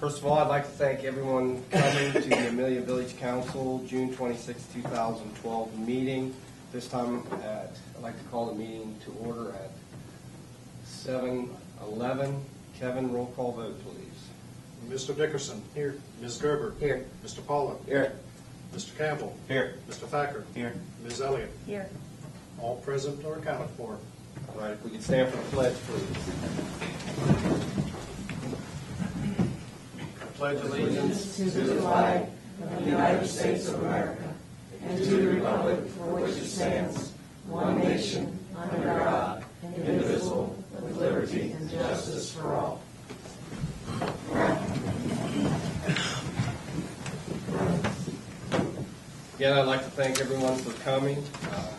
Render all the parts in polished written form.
First of all, I'd like to thank everyone coming to the Amelia Village Council June 26, 2012 meeting. This time, I'd like to call the meeting to order at 7:11. Kevin, roll call vote, please. Mr. Dickerson. Here. Ms. Gerber. Here. Mr. Paula. Here. Mr. Campbell. Here. Mr. Thacker. Here. Ms. Elliott. Here. All present or accounted for. All right, if we could stand for the pledge, please. I pledge allegiance To the flag of the United States of America and to the republic for which it stands, one nation, under God, indivisible, with liberty and justice for all. Again, I'd like to thank everyone for coming.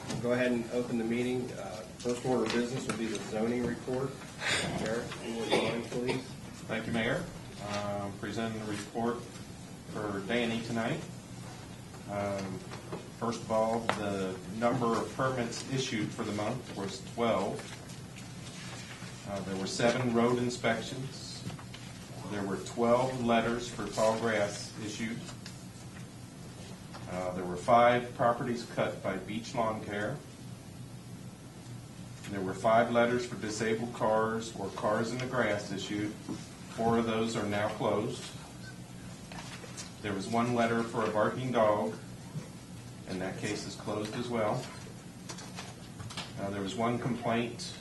We'll go ahead and open the meeting. First order of business will be the zoning report. Eric, if you would join, please. Thank you, Mayor. Presenting the report for Danny tonight. First of all, the number of permits issued for the month was 12. There were 7 road inspections. There were 12 letters for tall grass issued. There were 5 properties cut by Beach Lawn Care. There were 5 letters for disabled cars or cars in the grass issued. 4 of those are now closed. There was 1 letter for a barking dog, and that case is closed as well. There was 1 complaint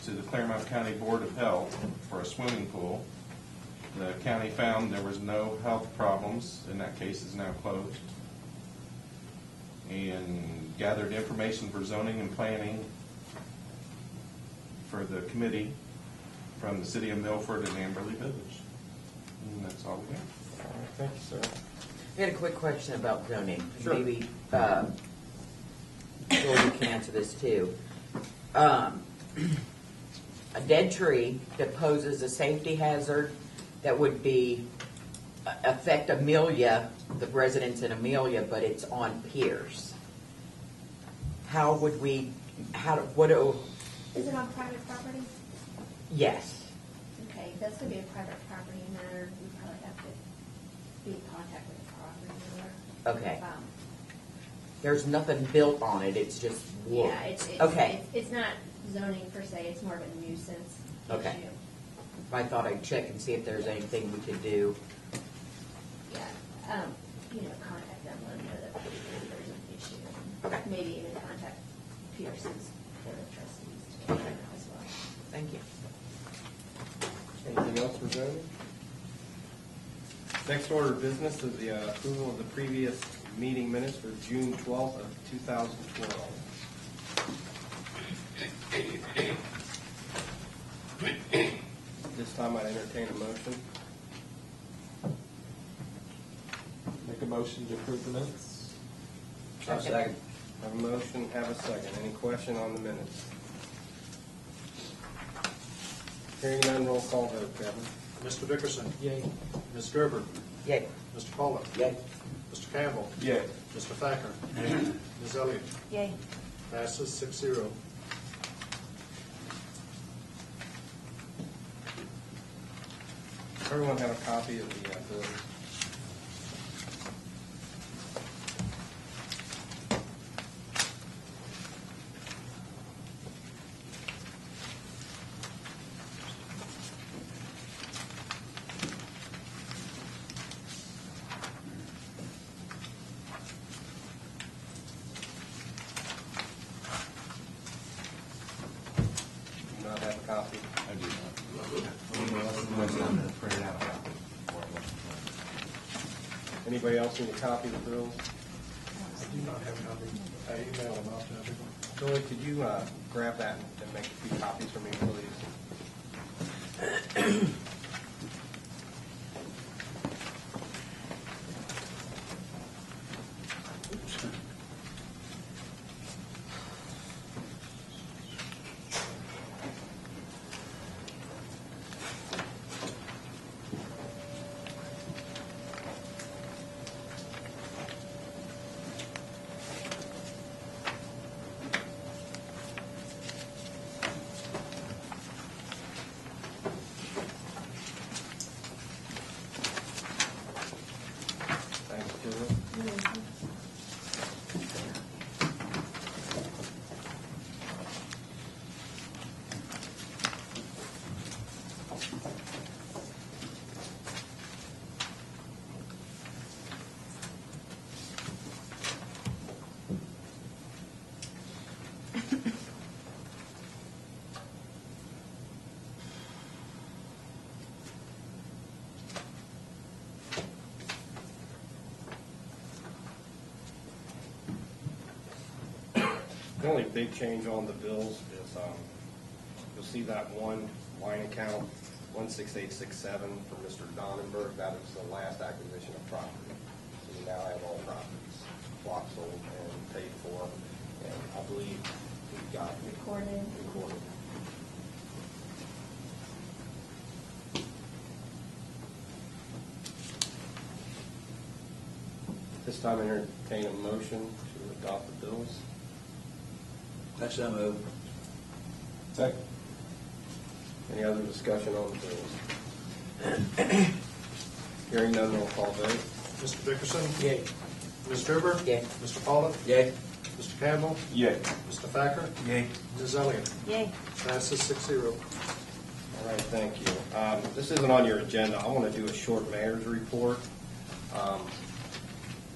to the Claremont County Board of Health for a swimming pool. The county found there was no health problems, and that case is now closed. And gathered information for zoning and planning for the committee from the city of Milford and Amberley Village. And that's all we have. All right, thank you, sir. I had a quick question about zoning. Sure. Maybe Joel, you can answer this too. A dead tree that poses a safety hazard that would affect Amelia, the residents in Amelia, but it's on Pierce. How would we? Is it on private property? Yes. Okay, that's going to be a private property matter. We probably have to be in contact with the property owner. Okay. There's nothing built on it. It's just wood. Yeah, it's okay. It's not zoning per se. It's more of a nuisance Okay. issue. I thought I'd check and see if there's anything we could do. Yeah, contact them, let them know that there's an issue. Okay. Maybe even contact Pierce's Board of Trustees to let them know as well. Thank you. Anything else for zoning? Next order of business is the approval of the previous meeting minutes for June 12th of 2012. This time I entertain a motion. Make a motion to approve the minutes. Second. Have a motion, have a second. Any question on the minutes? Hearing none, roll call vote, Kevin. Mr. Dickerson. Yay. Ms. Gerber. Yay. Mr. Paula. Yay. Mr. Campbell. Yay. Mr. Thacker. Ms. Elliott. Yay. Passes 6-0. Everyone have a copy of the bill. Do not have a copy. I do not. Anybody else need a copy of the bills? I do not have a copy. I emailed them out to everyone. Joey, could you grab that and make a few copies for me, please? The only big change on the bills is, you'll see that one line account, 16867 for Mr. Donnenberg. That is the last acquisition of property. So we now have all properties block sold and paid for, and I believe we've got Recorded. recorded. This time entertain a motion to adopt the bills. That's so moved. Second. Any other discussion on the bills? Hearing none, roll call vote. Mr. Dickerson? Yay. Ms. Gerber? Yay. Mr. Pollock? Yay. Mr. Campbell? Yay. Mr. Thacker? Yay. Ms. Elliott? Yay. Passes 6-0. All right, thank you. This isn't on your agenda. I want to do a short mayor's report.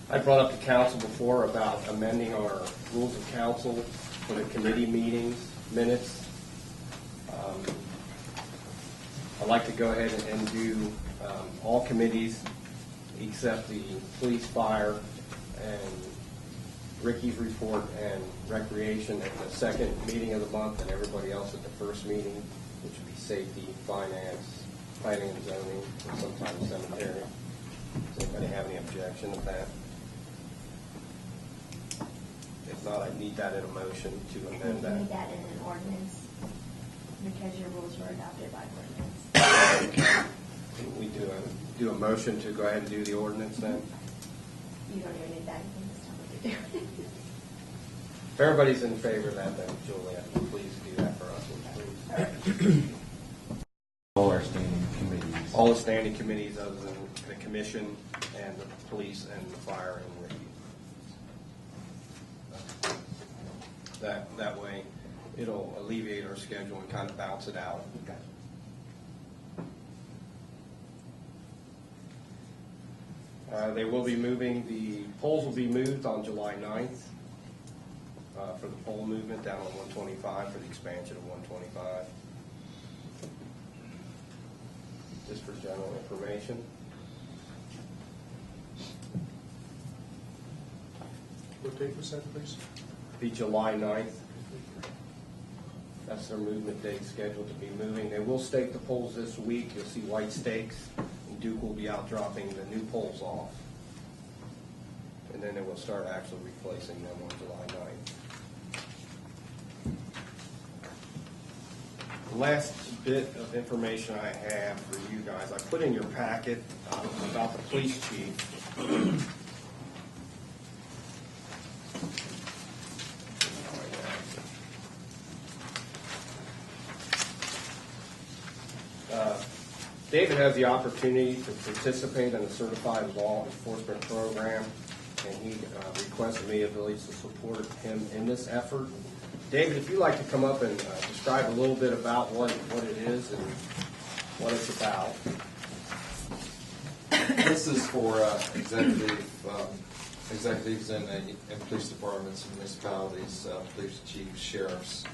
I brought up to council before about amending our rules of council for the committee meetings, minutes. I'd like to go ahead and do all committees except the police, fire, and Ricky's report and recreation at the second meeting of the month, and everybody else at the first meeting, which would be safety, finance, planning and zoning, and sometimes cemetery. Does anybody have any objection to that? If not, I need that in a motion to We amend need that. that in an ordinance because your rules were adopted by ordinance. Can we do a motion to go ahead and do the ordinance then? You don't even need that anything this time what you're doing. If everybody's in favor of that, then Julia, please do that for us, please. All our standing committees. All the standing committees other than the commission and the police and the fire and Ricky. That way, it'll alleviate our schedule and kind of bounce it out. They will be moving, the polls will be moved on July 9th for the poll movement down on 125 for the expansion of 125. Just for general information. What date was that, please? Be July 9th. That's their movement date scheduled to be moving. They will stake the poles this week. You'll see white stakes. And Duke will be out dropping the new poles off. And then they will start actually replacing them on July 9th. The last bit of information I have for you guys, I put in your packet about the police chief. David has the opportunity to participate in a certified law enforcement program, and he requested me ability to support him in this effort. David, if you'd like to come up and describe a little bit about what it is and what it's about. This is for executives in police departments, municipalities, police chiefs, sheriffs,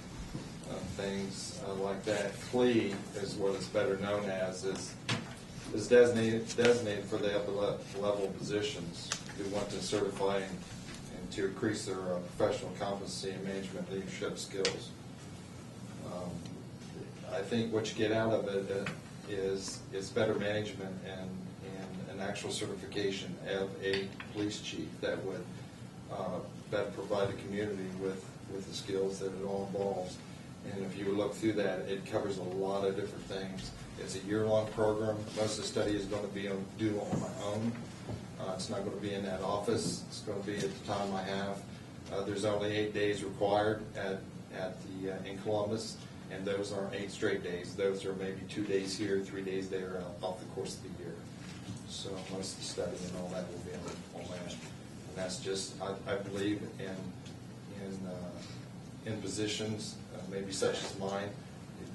things like that. CLE is what it's better known as, is designated for the upper level positions. We want to certify and to increase their professional competency and management leadership skills. I think what you get out of it is better management and an actual certification of a police chief that would better provide the community with the skills that it all involves. And if you look through that, it covers a lot of different things. It's a year-long program. Most of the study is going to be due on my own. It's not going to be in that office. It's going to be at the time I have. There's only 8 days required in Columbus, and those aren't 8 straight days. Those are maybe 2 days here, 3 days there off the course of the year. So most of the study and all that will be on that. And that's just, I believe in positions, maybe such as mine,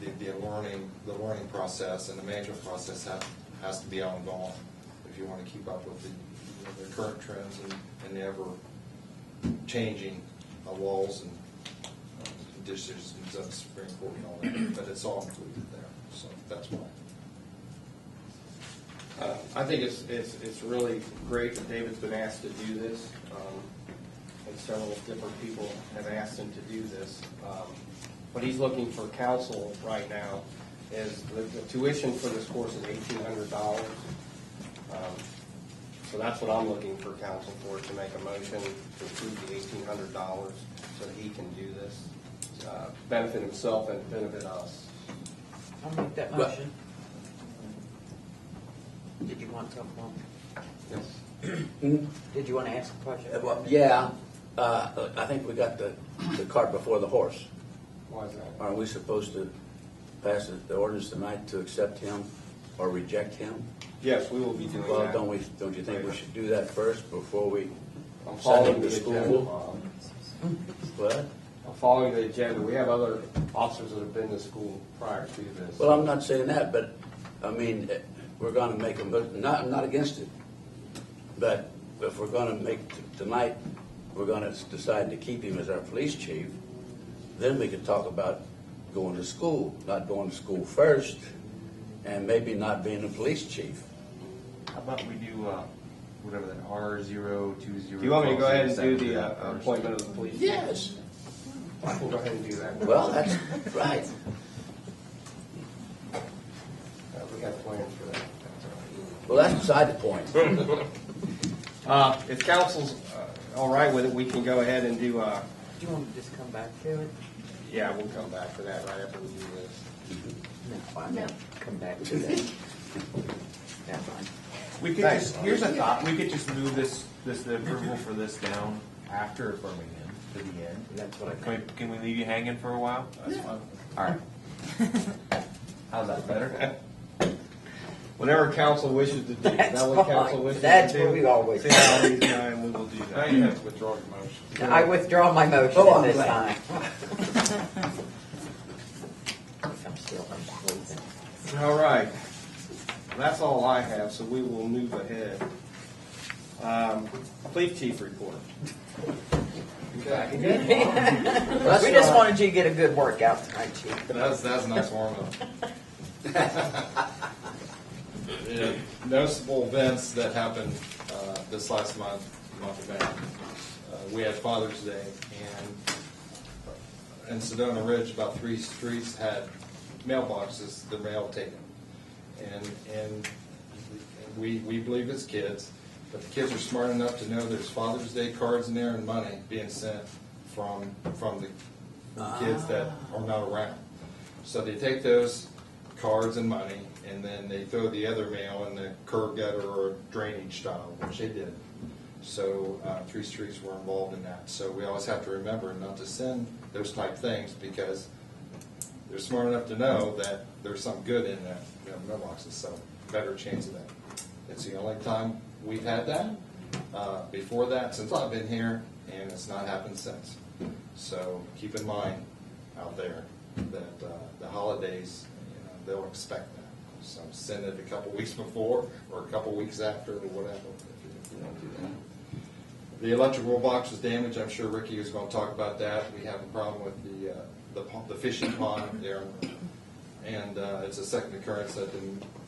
the learning process and the management process has to be ongoing if you want to keep up with the current trends and the ever changing laws and decisions of the Supreme Court and all that. But it's all included there, so that's why. I think it's really great that David's been asked to do this. and several different people have asked him to do this. What he's looking for council right now is the tuition for this course is $1,800. So that's what I'm looking for council for, to make a motion to approve the $1,800 so that he can do this, benefit himself and benefit us. I'll make that motion. Did you want to talk about? Yes. Did you want to ask a question? Well, yeah, I think we got the cart before the horse. Why is that? Aren't we supposed to pass the ordinance tonight to accept him or reject him? Yes, we will be doing Well, that. don't you think we should do that first before we I'm send following him the to agenda, school? Bob. What? I'm following the agenda. We have other officers that have been to school prior to this. Well, I'm not saying that, but, I mean, we're gonna make him, I'm not against it. But if we're gonna make, tonight, we're gonna decide to keep him as our police chief, then we can talk about going to school, not going to school first, and maybe not being a police chief. How about we do, whatever that R020. Do you want me to go ahead and do the appointment of the police? Yes. I can go ahead and do that. Well, that's right. We have plans for that. That's all right. Well, that's beside the point. If council's all right with it, we can go ahead and do, Do you want to just come back to it? yeah, we'll come back to that right after we do this. No, I meant come back to that. That's fine. We could Thanks. just, here's a thought, we could just move the approval for this down after affirming him to the end. That's what I Can think. can we leave you hanging for a while? That's fine. All right. How's that, better? Whatever council wishes to do. Is That's that what council fine. wishes That's to do? what we always See how these guys, we will do Now that. you have to withdraw your motion. I withdraw my motion Oh, at I'm this glad. time. I'm still unsleeping. All right. That's all I have, so we will move ahead. Police chief report. We just wanted you to get a good workout tonight, Chief. That's a nice warm up. Noticeable events that happened this last month of May. We had Father's Day, and in Sedona Ridge, about 3 streets had mailboxes, their mail taken. And we believe it's kids, but the kids are smart enough to know there's Father's Day cards in there and money being sent from the kids that are not around. So they take those cards and money, and then they throw the other mail in the curb gutter or drainage style, which they did. So 3 streets were involved in that. So we always have to remember not to send those type things, because they're smart enough to know that there's something good in that mailboxes. So better chance of that. It's the only time we've had that. Before that, since I've been here, and it's not happened since. So keep in mind out there that the holidays, they'll expect that. So send it a couple weeks before or a couple weeks after or whatever, if you don't do that. The electrical box was damaged. I'm sure Ricky is going to talk about that. We have a problem with the fishing pond there. And it's a second occurrence that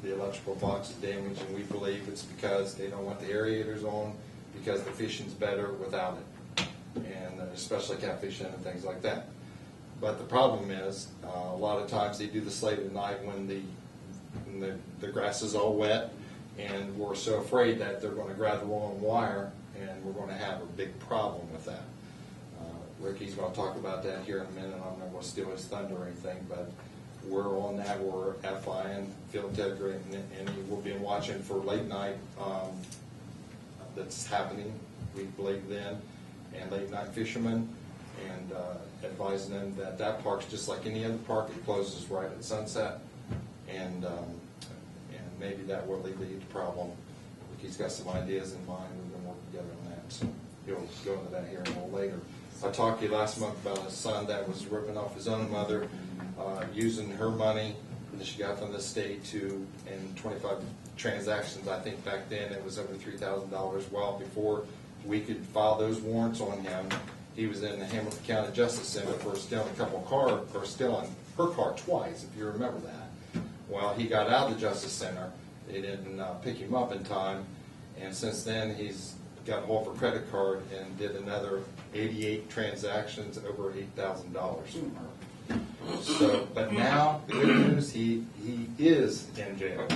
the electrical box is damaged, and we believe it's because they don't want the aerators on, because the fishing's better without it, and especially catfishing and things like that. But the problem is, a lot of times they do this late at night when the grass is all wet, and we're so afraid that they're going to grab the wrong wire, and we're going to have a big problem with that. Ricky's going to talk about that here in a minute. I'm not going to steal his thunder or anything, but we're on that. We're FI and Field Integrate, and we'll be watching for late night that's happening, we believe then, and late night fishermen, and advising them that that park's just like any other park. It closes right at sunset, and maybe that will alleviate the problem. He's got some ideas in mind. We're going to work together on that, so he'll go into that here a little later. I talked to you last month about a son that was ripping off his own mother, using her money that she got from the state to, in 25 transactions. I think back then it was over $3,000. Well, before we could file those warrants on him, he was in the Hamilton County Justice Center for stealing a couple of cars, or stealing her car twice, if you remember that. Well, he got out of the Justice Center. They didn't pick him up in time, and since then he's got a hold of her credit card and did another 88 transactions over $8,000 from her. So, but now, the good news, he is in jail.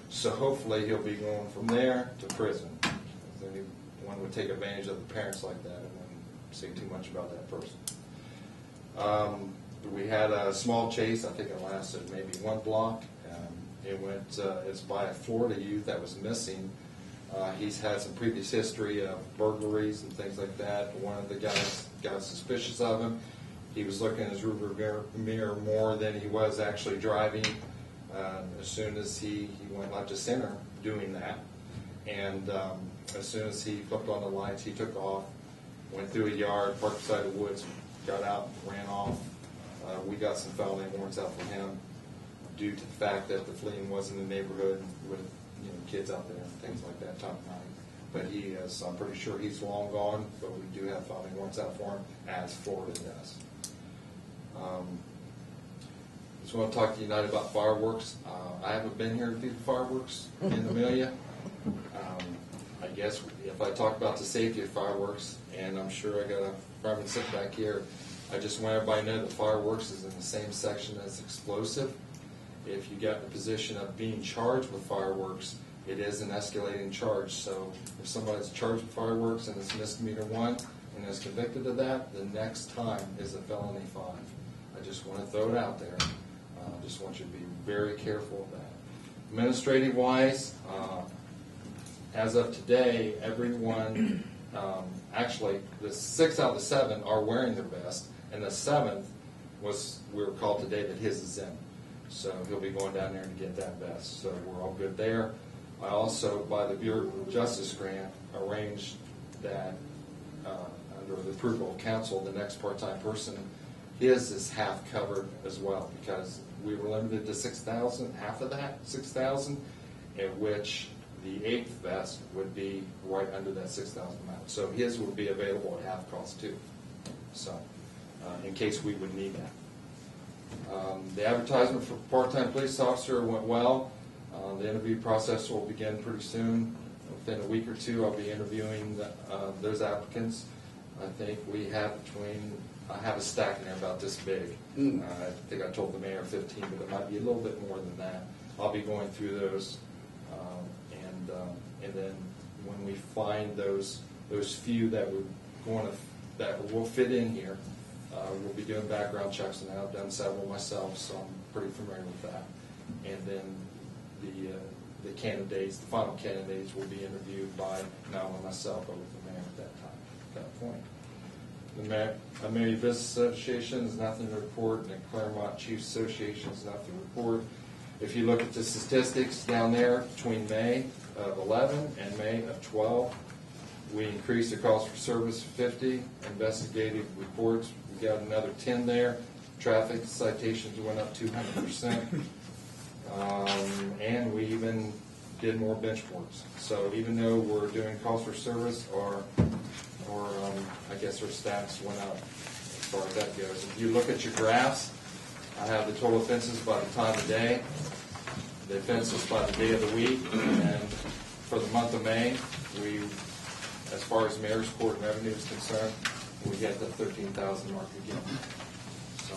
So hopefully he'll be going from there to prison. If anyone would take advantage of the parents like that and then say too much about that person. We had a small chase, I think it lasted maybe one block. It's by a Florida youth that was missing. He's had some previous history of burglaries and things like that. One of the guys got suspicious of him. He was looking in his rearview mirror more than he was actually driving. As soon as he went left to center doing that, and as soon as he flipped on the lights, he took off, went through a yard, parked beside the woods, got out, ran off. We got some felony warrants out for him due to the fact that the fleeing was in the neighborhood with kids out there and things like that time of night. But he is, I'm pretty sure he's long gone, but we do have felony warrants out for him, as Florida does. Just want to talk to you tonight about fireworks. I haven't been here to do the fireworks in Amelia. I guess if I talk about the safety of fireworks, and I'm sure I got a fireman sitting back here, I just want everybody to know that fireworks is in the same section as explosive. If you get in a position of being charged with fireworks, it is an escalating charge. So if somebody's charged with fireworks and it's misdemeanor 1 and is convicted of that, the next time is a felony 5. I just want to throw it out there. I just want you to be very careful of that. Administrative wise, as of today, everyone, actually the 6 out of the 7 are wearing their vest, and the 7th we were called today that his is in. So he'll be going down there to get that vest. So we're all good there. I also, by the Bureau of Justice grant, arranged that under the approval of council, the next part-time person, his is half covered as well, because we were limited to 6,000, half of that, 6,000, in which the 8th vest would be right under that 6,000 amount. So his would be available at half cost too. So in case we would need that. The advertisement for part-time police officer went well. The interview process will begin pretty soon. Within a week or two, I'll be interviewing those applicants. I think we have I have a stack in there about this big. I think I told the mayor 15, but it might be a little bit more than that. I'll be going through those, and then when we find those few that will fit in here, we'll be doing background checks, and I've done several myself, so I'm pretty familiar with that. And then the candidates, the final candidates, will be interviewed by not only myself but with the mayor at that point. The Amelia Business Association has nothing to report, and the Claremont Chiefs Association has nothing to report. If you look at the statistics down there, between May of 11 and May of 12, we increased the calls for service 50, investigative reports, we got another 10 there, traffic citations went up 200%, and we even did more bench warrants. So even though we're doing calls for service, or I guess our stats went up as far as that goes. If you look at your graphs, I have the total offenses by the time of day, the offenses by the day of the week, and for the month of May, as far as mayor's court revenue is concerned, we hit the 13,000 mark again. So,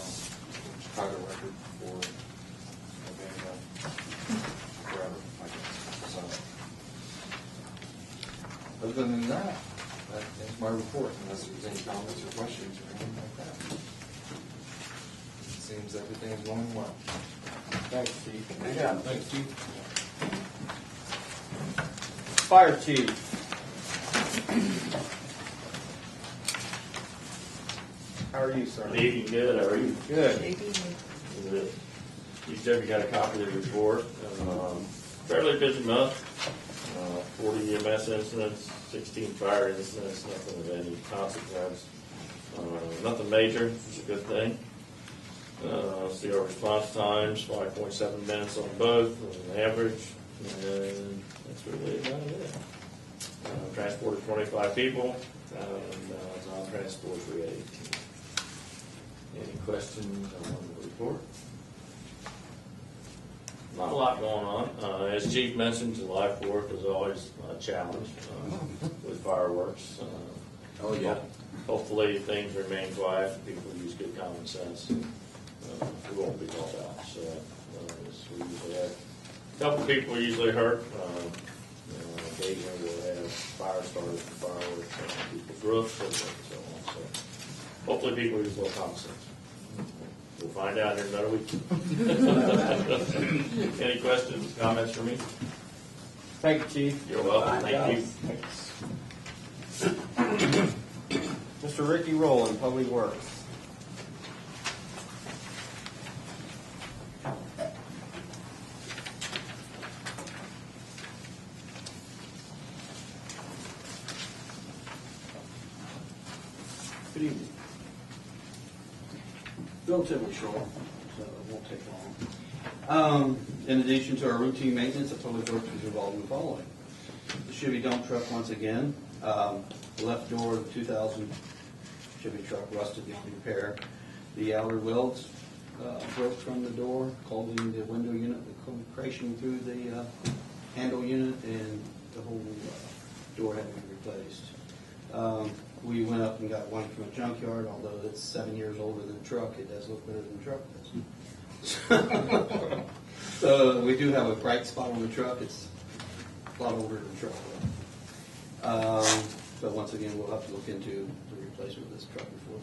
Chicago record for forever, I guess. So, other than that, that's my report, unless there's any comments or questions or anything like that. It seems everything is going well. Thanks, Steve. Yeah, thanks, Chief. Fire chief. How are you, sir? Good evening, good, how are you? Good. Good. You said you got a copy of the report. Fairly busy month, 40 EMS incidents, 16 fire incidents, nothing of any consequence. Nothing major, which is a good thing. See our response times, 5.7 minutes on both, on average, and that's really about it. Transported 25 people, and non-transport we had 18. Any questions on the report? Not a lot going on. As Chief mentioned, July 4th is always a challenge with fireworks. Oh, yeah. Hopefully, things remain quiet, people use good common sense, and we won't be called out. So, we usually have a couple people usually hurt. Occasionally, we'll have fire starters and fireworks on people's roofs and so on. So, hopefully, people use a little common sense. We'll find out in another week. Any questions, comments for me? Thank you, Chief. You're welcome. Thank you. Mr. Ricky Rowland, Public Works. Good evening. Relatively short, so it won't take long. In addition to our routine maintenance, the Public Works is involved in the following. The Chevy dump truck once again, the left door of the 2000 Chevy truck rusted beyond repair. The outer welds broke from the door, causing the window unit to come crashing through the handle unit, and the whole door had to be replaced. We went up and got one from a junkyard, although it's 7 years older than the truck, it does look better than the truck does. So we do have a bright spot on the truck, it's a lot older than the truck. But once again, we'll have to look into the replacement of this truck before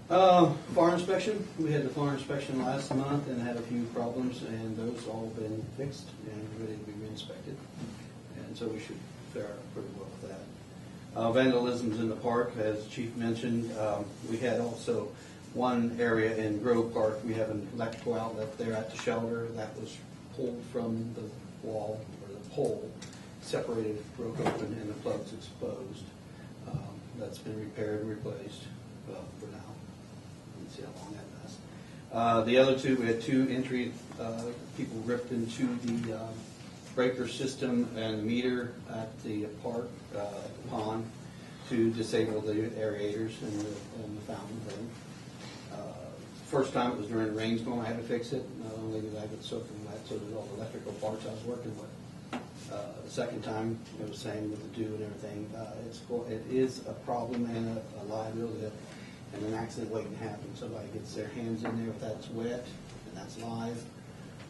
fall. Fire inspection, we had the fire inspection last month and had a few problems, and those all been fixed and ready to be re-inspected. And so we should fare pretty well with that. Vandalism's in the park, as Chief mentioned. We had also one area in Grove Park, we have an electrical outlet there at the shelter that was pulled from the wall, or the pole, separated, broke open, and the plug's exposed. That's been repaired and replaced for now. Let's see how long that lasts. The other two, we had two entry, people ripped into the breaker system and meter at the park, the pond, to disable the aerators and the fountain thing. First time it was during a rainstorm, I had to fix it. Not only did I get soaking wet, so did all the electrical parts I was working with. The second time, it was same with the dew and everything. It is a problem and a liability and an accident waiting to happen. Somebody gets their hands in there, if that's wet and that's live,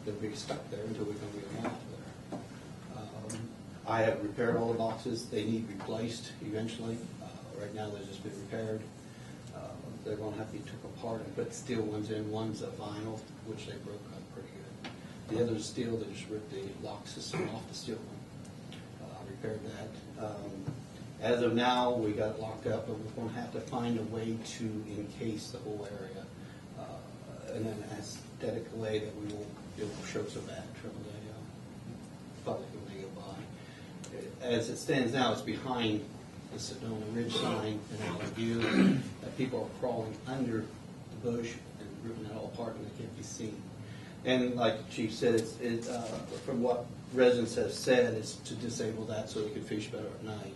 they'll be stuck there until we can get them out of there. I have repaired all the boxes. They need replaced eventually. Right now, they've just been repaired. They're going to have to be took apart and put steel ones in. One's a vinyl, which they broke up pretty good. The other's steel. They just ripped the lock system off the steel one. Repaired that. As of now, we got it locked up, but we're going to have to find a way to encase the whole area in an aesthetic way that we won't be able to show so bad from the public when they go by. As it stands now, it's behind the Sedona Ridge sign and out of view. People are crawling under the bush and ripping it all apart and they can't be seen. And like the chief said, from what residents have said, it's to disable that so they can fish better at night.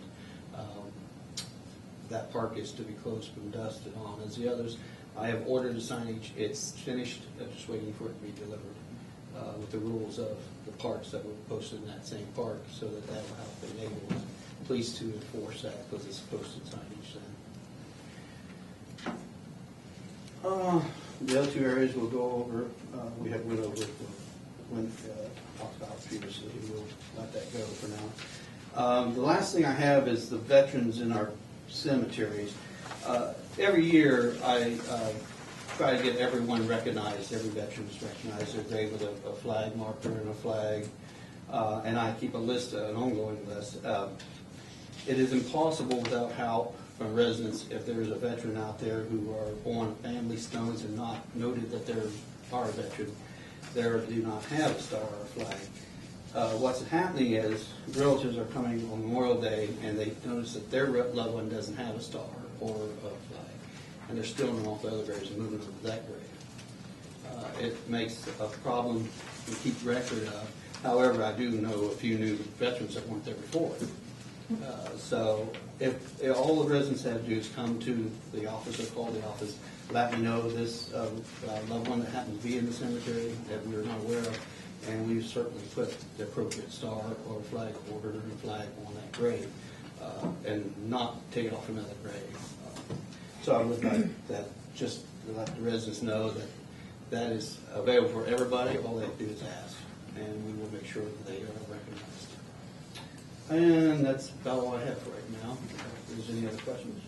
That park is to be closed from dusk and on. As the others, I have ordered the signage. It's finished. I'm just waiting for it to be delivered with the rules of the parks that were posted in that same park, so that will help enable the police to enforce that because it's posted signage then. The other two areas we'll go over. We have went over when talked about previously. We'll let that go for now. The last thing I have is the veterans in our cemeteries. Every year I try to get everyone recognized, every veteran's recognized, their grave with a flag marker and a flag, and I keep a list, an ongoing list. It is impossible without help from residents if there's a veteran out there who are on family stones and not noted that they are a veteran, they do not have a star or a flag. What's happening is relatives are coming on Memorial Day and they notice that their loved one doesn't have a star or a flag, and they're still in off the other graves and moving over to that grave. It makes a problem to keep record of. However, I do know a few new veterans that weren't there before. So if all the residents have to do is come to the office or call the office, let me know this loved one that happens to be in the cemetery that we are not aware of, and we certainly put the appropriate star or flag order and flag on that grave, and not take it off another grave. So I would like that, just to let the residents know that that is available for everybody. All they have to do is ask, and we will make sure that they are recognized. And that's about all I have for right now. If there's any other questions?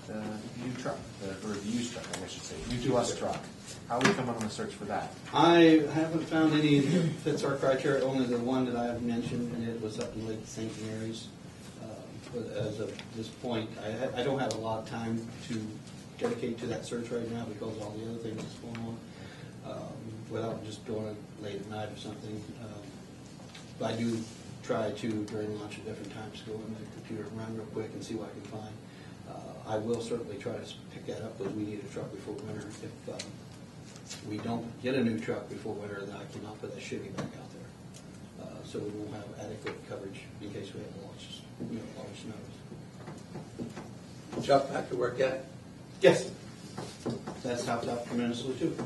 The new truck, or the used truck, I should say, new to us truck. How are we coming on the search for that? I haven't found any that fits our criteria, only the one that I have mentioned, and it was up in Lake St. Mary's. But as of this point, I don't have a lot of time to dedicate to that search right now because of all the other things that's going on, without just doing it late at night or something. But I do try to, during lunch at different times, go in the computer and run real quick and see what I can find. I will certainly try to pick that up because we need a truck before winter. If we don't get a new truck before winter, then I cannot put that Chevy back out there. So we won't have adequate coverage in case we have large snows. Truck back to work yet? Yes. That's helped out tremendously too.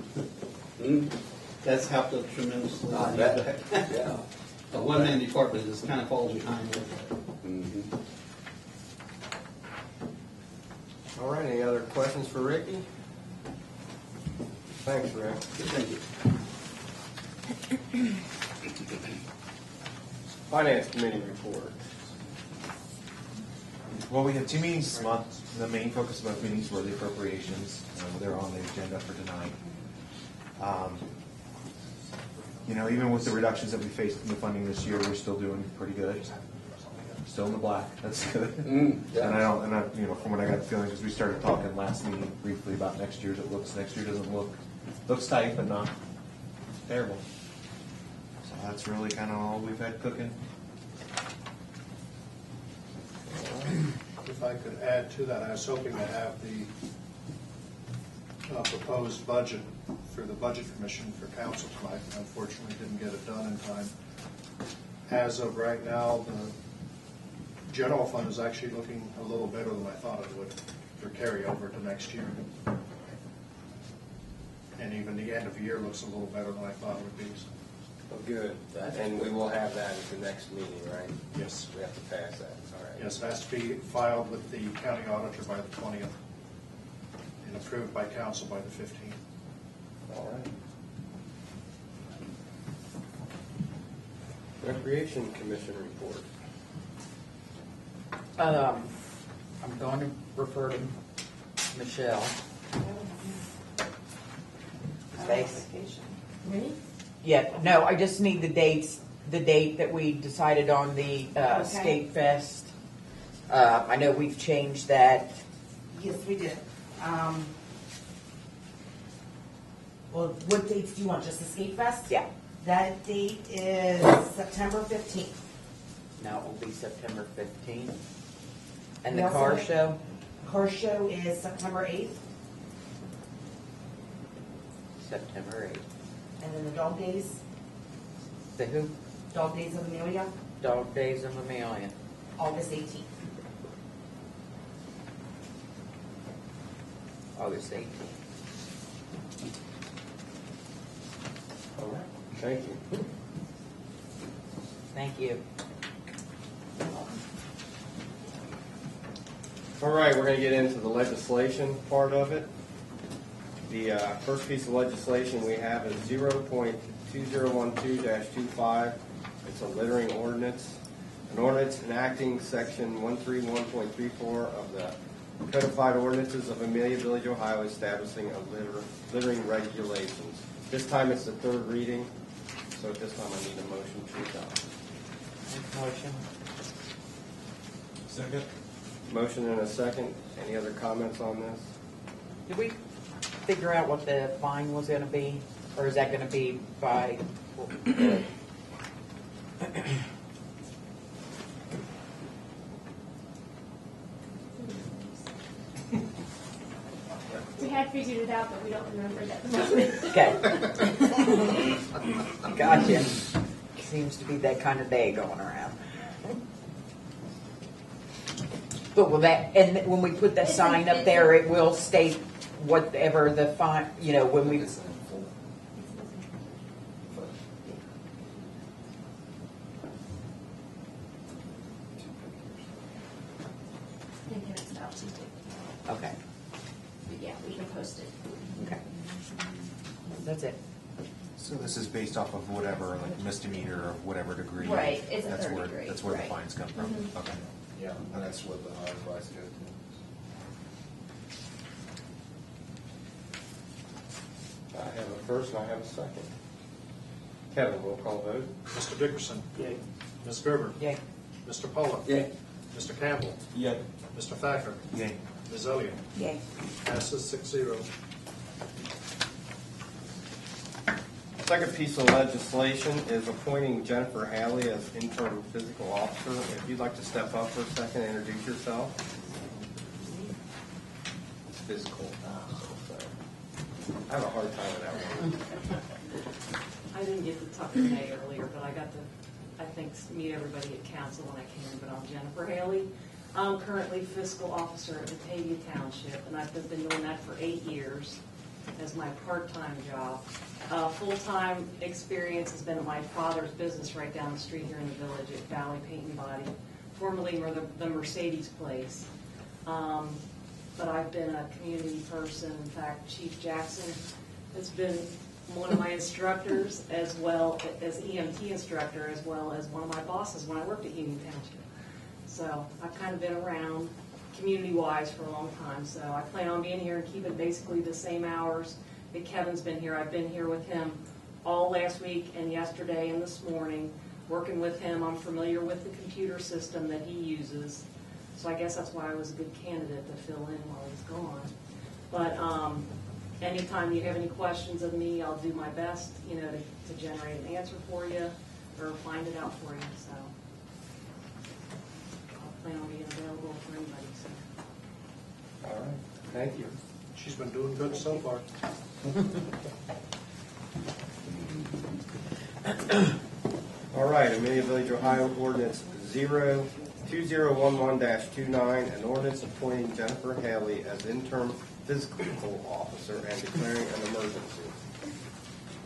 That's helped out tremendously. I bet. Yeah. A one-man department is kind of falls behind with that. Mm-hmm. All right, any other questions for Ricky? Thanks, Rick. Thank you. Finance Committee report. Well, we had 2 meetings this month. The main focus of both meetings were the appropriations. They're on the agenda for tonight. Even with the reductions that we faced in the funding this year, we're still doing pretty good. Still in the black. That's good. Yeah. And I, from what I got the feeling, because we started talking last meeting briefly about next year doesn't looks tight, but not terrible. So that's really kind of all we've had cooking. If I could add to that, I was hoping to have the proposed budget for the Budget Commission for council tonight. Unfortunately, didn't get it done in time. As of right now, the general fund is actually looking a little better than I thought it would for carryover to next year. And even the end of the year looks a little better than I thought it would be. Oh, good. And we will have that at the next meeting, right? Yes. We have to pass that, all right. Yes, it has to be filed with the county auditor by the 20th and approved by council by the 15th. All right. Recreation Commission report. I'm going to refer to Michelle. Thanks. Me? Yeah, no, I just need the dates, the date that we decided on the Skate Fest. I know we've changed that. Yes, we did. Well, what dates do you want? Just the Skate Fest? Yeah. That date is September 15th. Now it will be September 15th. And We the also car have- show? Car show is September 8th, September 8th. and then the Dog Days, The who? Dog Days of Amelia, Dog Days of Amelia. August 18th. August 18th. All right. Thank you. Thank you. All right, we're going to get into the legislation part of it. The first piece of legislation we have is 0.2012-25. It's a littering ordinance. An ordinance enacting section 131.34 of the codified ordinances of Amelia Village, Ohio, establishing a littering regulations. This time it's the third reading, so at this time I need a motion to adopt. Motion. Second. Motion and a second. Any other comments on this? Did we figure out what the fine was going to be? Or is that going to be by? We had figured it out, but we don't remember it at the moment. Okay. Gotcha. Seems to be that kind of day going around. But will that, and when we put that sign up there, it will state whatever the fine, when we, I think it's about 250. okay, But yeah, we can post it. okay. That's it. So this is based off of whatever, like misdemeanor of whatever degree. Right, it's a That's third where- degree, That's where the right. fines come from, Mhm. okay. Yeah, and that's what the higher price goes to. I have a first and I have a second. Kevin, roll call vote. Mr. Dickerson. Yay. Ms. Gerber. Yay. Mr. Pollock. Yay. Mr. Campbell. Yay. Mr. Thacker. Yay. Ms. Elliott. Yay. Passes 6-0. Second piece of legislation is appointing Jennifer Haley as interim physical officer. If you'd like to step up for a second and introduce yourself. It's physical officer, so I have a hard time with that one. I didn't get to talk to May earlier, but I got to, I think, meet everybody at council when I came, but I'm Jennifer Haley. I'm currently fiscal officer at Batavia Township, and I've been doing that for 8 years as my part-time job. Full-time experience has been at my father's business right down the street here in the village at Valley Paint and Body, formerly the Mercedes place. But I've been a community person. In fact, Chief Jackson has been one of my instructors, as well as EMT instructor, as well as one of my bosses when I worked at Union Township. So I've kind of been around community-wise for a long time. So I plan on being here and keeping basically the same hours that Kevin's been here. I've been here with him all last week and yesterday and this morning, working with him. I'm familiar with the computer system that he uses. So I guess that's why I was a good candidate to fill in while he's gone. But anytime you have any questions of me, I'll do my best, to generate an answer for you or find it out for you. So I'll plan on being available for anybody. So. All right, thank you. She's been doing good so far. All right, Amelia Village, Ohio ordinance 2011-29, an ordinance appointing Jennifer Haley as interim physical officer and declaring an emergency.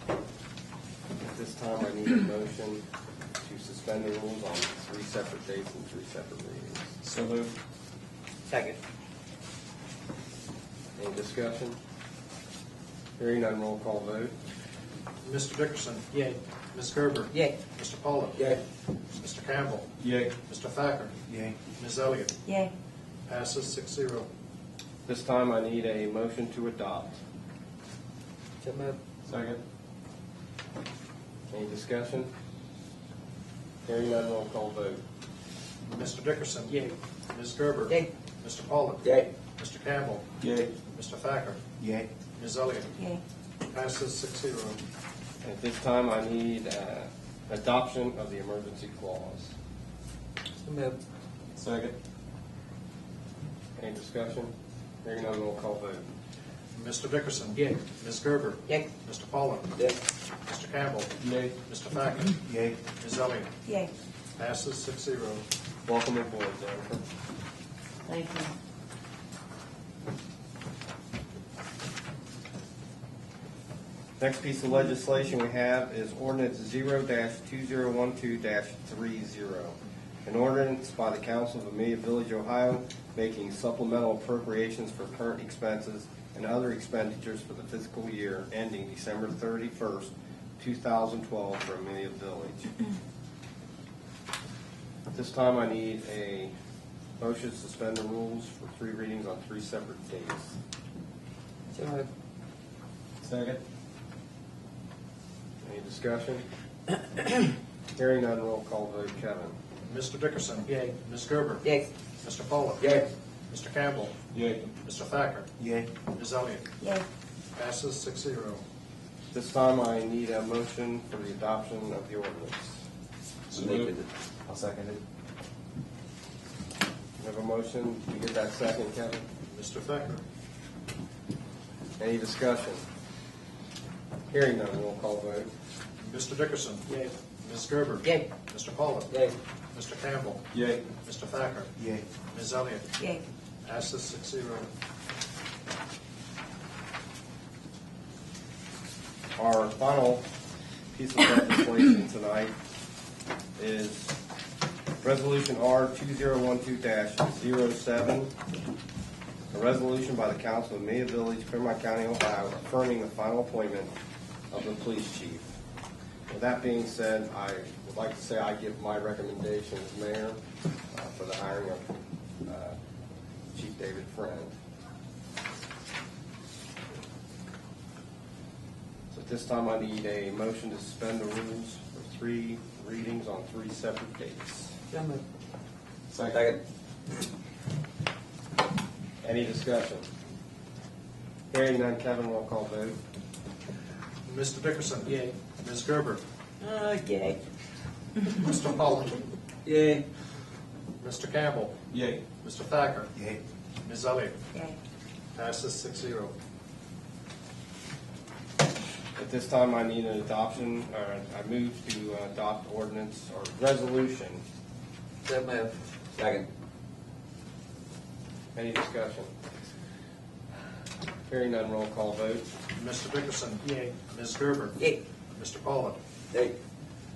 At this time, I need a motion to suspend the rules on 3 separate dates and 3 separate readings. So moved. Second. Any discussion? Hearing none, roll call vote. Mr. Dickerson. Yay. Ms. Gerber. Yay. Mr. Pollock. Yay. Mr. Campbell. Yay. Mr. Thacker. Yay. Ms. Elliott. Yay. Passes 6-0. This time, I need a motion to adopt. So moved. Second. Any discussion? Hearing none, roll call vote. Mr. Dickerson. Yay. Ms. Gerber. Yay. Mr. Pollock. Yay. Mr. Campbell. Yay. Mr. Thacker. Yay. Ms. Elliott. Yay. Passes 6-0. At this time, I need adoption of the emergency clause. So moved. Second. Any discussion? Hearing none, roll call vote. Mr. Dickerson. Yay. Ms. Gerber. Yay. Mr. Pollock. Yay. Mr. Campbell. Yay. Mr. Thacker. Yay. Ms. Elliott. Yay. Passes 6-0. Welcome aboard, Jennifer. Thank you. Next piece of legislation we have is ordinance 0-2012-30. An ordinance by the Council of Amelia Village, Ohio, making supplemental appropriations for current expenses and other expenditures for the fiscal year ending December 31st, 2012 for Amelia Village. At this time, I need a motion to suspend the rules for 3 readings on 3 separate days. So moved. Second. Any discussion? Hearing none, roll call vote. Kevin. Mr. Dickerson. Yay. Ms. Gerber. Yay. Mr. Pollock. Yay. Mr. Campbell. Yay. Mr. Thacker. Yay. Ms. Elliott. Yay. Passes 6-0. This time I need a motion for the adoption of the ordinance. So moved. I'll second it. We have a motion. You get that second, Kevin? Mr. Thacker. Any discussion? Hearing none, roll call vote. Mr. Dickerson. Yay. Ms. Gerber. Yay. Mr. Pollock. Yay. Mr. Campbell. Yay. Mr. Thacker. Yay. Ms. Elliott. Yay. Passes 6-0. Our final piece of legislation tonight is Resolution R 2012-07, a resolution by the Council of Amelia Village, Fremont County, Ohio, affirming the final appointment of the police chief. With that being said, I would like to say I give my recommendation as mayor for the hiring of Chief David Friend. So at this time, I need a motion to suspend the rules for 3 readings on 3 separate dates. So moved. Second. Any discussion? Hearing none, Kevin, roll call vote. Mr. Dickerson. Yay. Ms. Gerber. Yay. Mr. Pollock. Yay. Mr. Campbell. Yay. Mr. Thacker. Yay. Ms. Elliott. Yay. Passes 6-0. At this time, I need an adoption, I move to adopt ordinance or resolution. So moved. Second. Any discussion? Hearing none, roll call vote. Mr. Dickerson. Yay. Ms. Gerber. Yay. Mr. Pollock. Yay.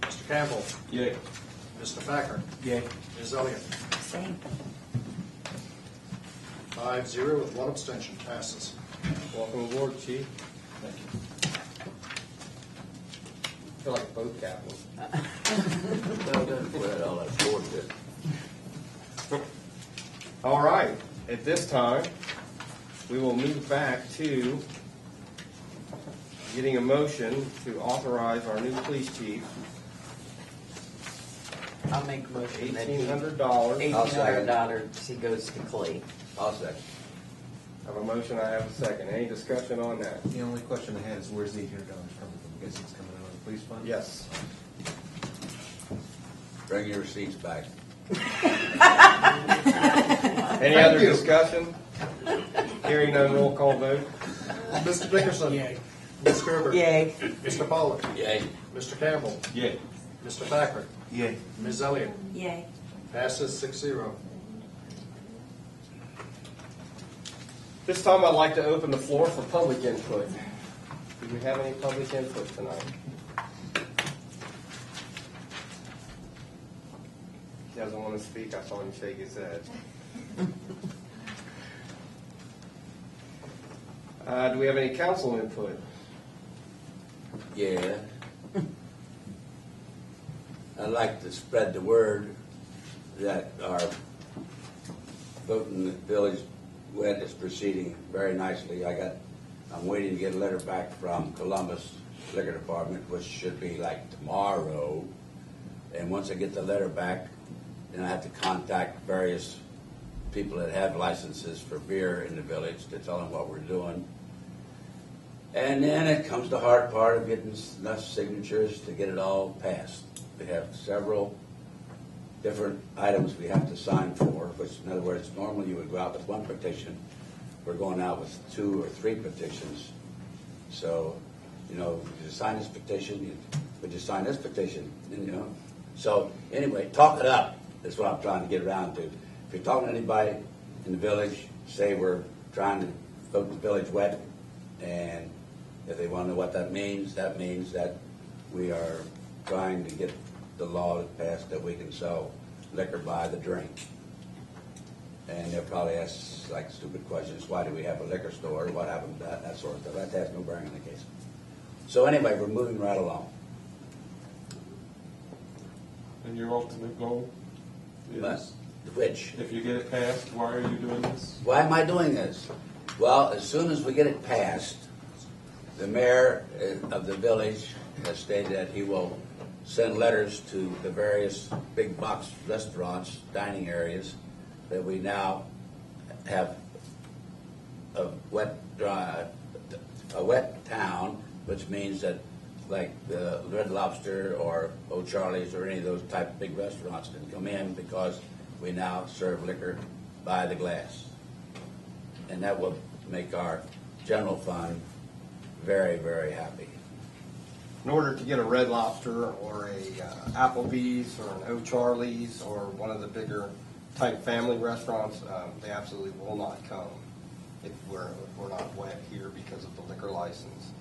Mr. Campbell. Yay. Mr. Thacker. Yay. Ms. Elliott. Same. 5-0 with 1 abstention. Passes. Welcome aboard, Chief. Thank you. I feel like a boat captain. Well done, Fred, all that sport did. All right, at this time, we will move back to getting a motion to authorize our new police chief, I'll make a motion that $1,800. $1,800 he goes to Clee. I'll second. I have a motion, I have a second. Any discussion on that? The only question I had is where's the $800 coming from? I guess it's coming out of the police fund? Yes. Bring your receipts back. Any other discussion? Hearing none, roll call vote. Mr. Dickerson. Yay. Ms. Gerber. Yay. Mr. Pollock. Yay. Mr. Campbell. Yay. Mr. Thacker. Yay. Ms. Elliott. Yay. Passes 6-0. This time, I'd like to open the floor for public input. Do we have any public input tonight? He doesn't want to speak. I saw him shake his head. Do we have any council input? Yeah. I'd like to spread the word that our vote in the village wet is proceeding very nicely. I'm waiting to get a letter back from Columbus Liquor Department, which should be like tomorrow. And once I get the letter back, then I have to contact various people that have licenses for beer in the village to tell them what we're doing. And then it comes the hard part of getting enough signatures to get it all passed. We have several different items we have to sign for, which in other words, normally you would go out with 1 petition. We're going out with 2 or 3 petitions. So, you sign this petition, would you sign this petition, So anyway, talk it up is what I'm trying to get around to. If you're talking to anybody in the village, say we're trying to vote the village wet, and if they want to know what that means that we are trying to get the law passed that we can sell liquor by the drink. And they'll probably ask like stupid questions, why do we have a liquor store, what happened to that sort of stuff. That has no bearing on the case. So anyway, we're moving right along. And your ultimate goal But is, which, if you get it passed, why are you doing this? why am I doing this? Well, as soon as we get it passed, the mayor of the village has stated that he will send letters to the various big box restaurants, dining areas, that we now have a wet town, which means that like the Red Lobster or O'Charlie's or any of those type of big restaurants can come in because we now serve liquor by the glass. And that will make our general fund very, very happy. In order to get a Red Lobster or a Applebee's or an O'Charlie's or one of the bigger type family restaurants, they absolutely will not come if we're not wet here because of the liquor license.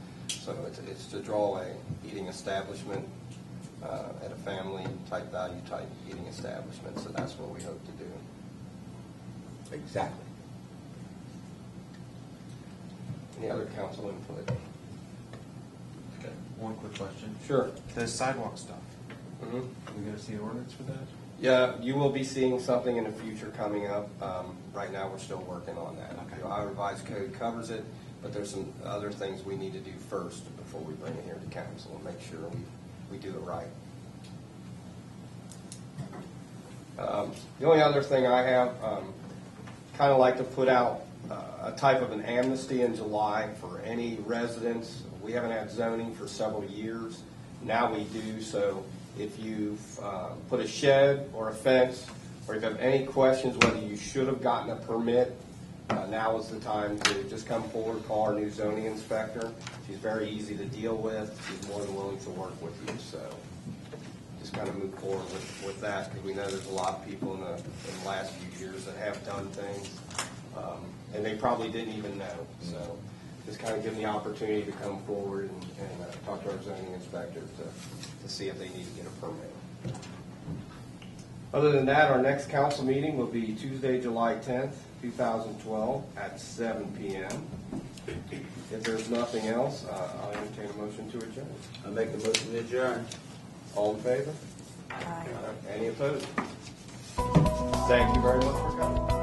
So it's to draw a eating establishment at a family type value type eating establishment. So that's what we hope to do. Exactly. Any other council input? Okay. One quick question. Sure. The sidewalk stuff. Mm-hmm. Are we going to see an ordinance for that? Yeah, you will be seeing something in the future coming up. Right now, we're still working on that. Okay. Our revised code covers it, but there's some other things we need to do first before we bring it here to council and make sure we do it right. The only other thing I have, kind of like to put out a type of an amnesty in July for any residents. We haven't had zoning for several years. Now we do, so if you've put a shed or a fence, or if you have any questions whether you should have gotten a permit, now is the time to just come forward, call our new zoning inspector. She's very easy to deal with. She's more than willing to work with you, so just kind of move forward with that, because we know there's a lot of people in the last few years that have done things, and they probably didn't even know. So just kind of give them the opportunity to come forward and talk to our zoning inspector to see if they need to get a permit. Other than that, our next council meeting will be Tuesday, July 10th, 2012 at 7 p.m. If there's nothing else, I'll entertain a motion to adjourn. I make a motion to adjourn. All in favor? Aye. Any opposed? Thank you very much for coming.